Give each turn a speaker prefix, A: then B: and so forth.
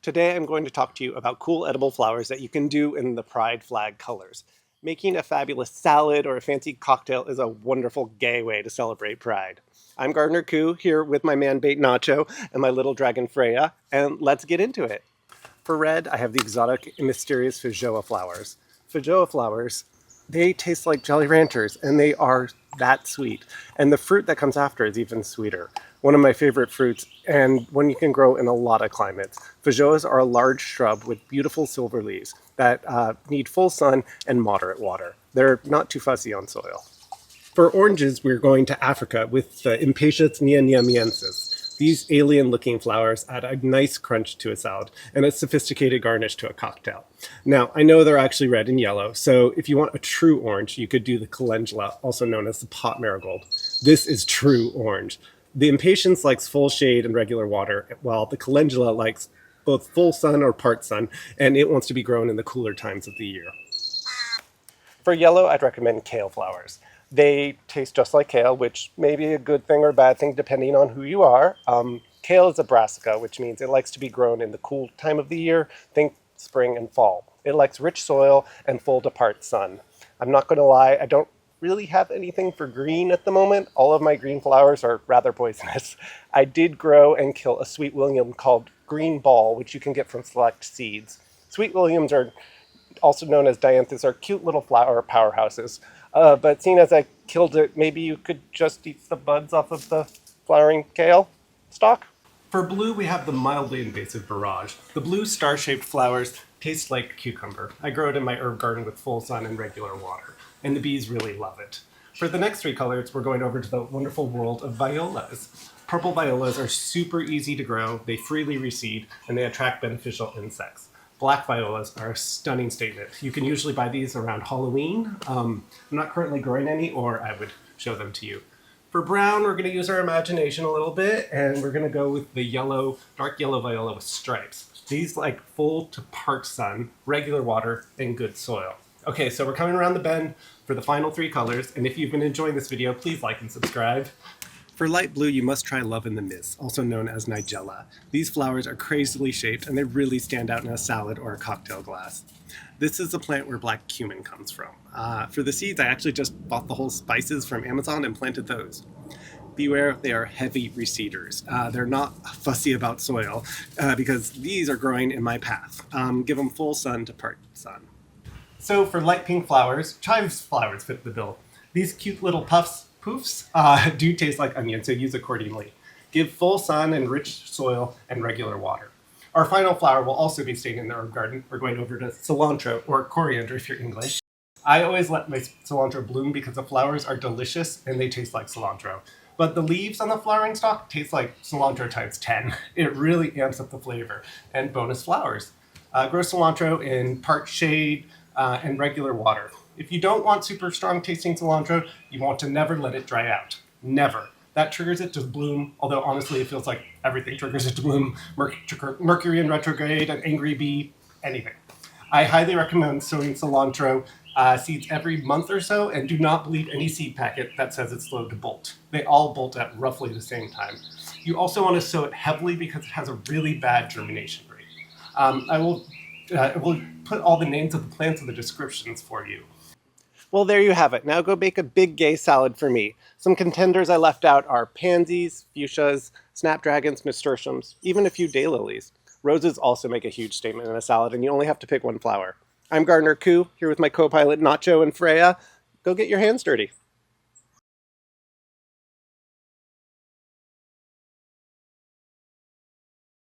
A: Today I'm going to talk to you about cool edible flowers that you can do in the pride flag colors. Making a fabulous salad or a fancy cocktail is a wonderful gay way to celebrate pride. I'm Gardener Koo, here with my man-bait Nacho and my little dragon Freya, and let's get into it. For red, I have the exotic and mysterious Feijoa flowers. Feijoa flowers, they taste like Jolly Ranchers, and they are that sweet. And the fruit that comes after is even sweeter. One of my favorite fruits, and one you can grow in a lot of climates. Feijoas are a large shrub with beautiful silver leaves that need full sun and moderate water. They're not too fussy on soil. For oranges, we're going to Africa with the Impatiens niamniamensis. These alien-looking flowers add a nice crunch to a salad and a sophisticated garnish to a cocktail. Now, I know they're actually red and yellow, so if you want a true orange, you could do the Calendula, also known as the pot marigold. This is true orange. The Impatiens likes full shade and regular water, while the Calendula likes both full sun or part sun, and it wants to be grown in the cooler times of the year. For yellow, I'd recommend kale flowers. They taste just like kale, which may be a good thing or a bad thing depending on who you are. Kale is a brassica, which means it likes to be grown in the cool time of the year, think spring and fall. It likes rich soil and full to part sun. I'm not going to lie, I don't really have anything for green at the moment. All of my green flowers are rather poisonous. I did grow and kill a sweet william called green ball, which you can get from select seeds. Sweet williams are also known as Dianthus, are cute little flower powerhouses. But seeing as I killed it, maybe you could just eat the buds off of the flowering kale stalk? For blue, we have the mildly invasive borage. The blue star-shaped flowers taste like cucumber. I grow it in my herb garden with full sun and regular water, and the bees really love it. For the next three colors, we're going over to the wonderful world of violas. Purple violas are super easy to grow, they freely reseed, and they attract beneficial insects. Black violas are a stunning statement. You can usually buy these around Halloween. I'm not currently growing any, or I would show them to you. For brown, we're going to use our imagination a little bit, and we're going to go with the yellow, dark yellow viola with stripes. These like full to part sun, regular water, and good soil. Okay, so we're coming around the bend for the final three colors, and if you've been enjoying this video, please like and subscribe. For light blue, you must try Love in the Mist, also known as nigella. These flowers are crazily shaped, and they really stand out in a salad or a cocktail glass. This is the plant where black cumin comes from. For the seeds, I actually just bought the whole spices from Amazon and planted those. Beware, they are heavy reseeders. They're not fussy about soil because these are growing in my path. Give them full sun to part sun. So for light pink flowers, chive flowers fit the bill. These cute little poufs do taste like onion, so use accordingly. Give full sun and rich soil and regular water. Our final flower will also be staying in the herb garden. We're going over to cilantro, or coriander if you're English. I always let my cilantro bloom because the flowers are delicious and they taste like cilantro. But the leaves on the flowering stalk taste like cilantro times 10. It really amps up the flavor. And bonus flowers. Grow cilantro in part shade and regular water. If you don't want super strong tasting cilantro, you want to never let it dry out. Never. That triggers it to bloom, although honestly it feels like everything triggers it to bloom. Mercury in retrograde, an angry bee, anything. I highly recommend sowing cilantro seeds every month or so, and do not believe any seed packet that says it's slow to bolt. They all bolt at roughly the same time. You also want to sow it heavily because it has a really bad germination rate. I will put all the names of the plants in the descriptions for you. Well, there you have it. Now go bake a big gay salad for me. Some contenders I left out are pansies, fuchsias, snapdragons, nasturtiums, even a few daylilies. Roses also make a huge statement in a salad, and you only have to pick one flower. I'm Gardener Koo, here with my co-pilot Nacho and Freya. Go get your hands dirty.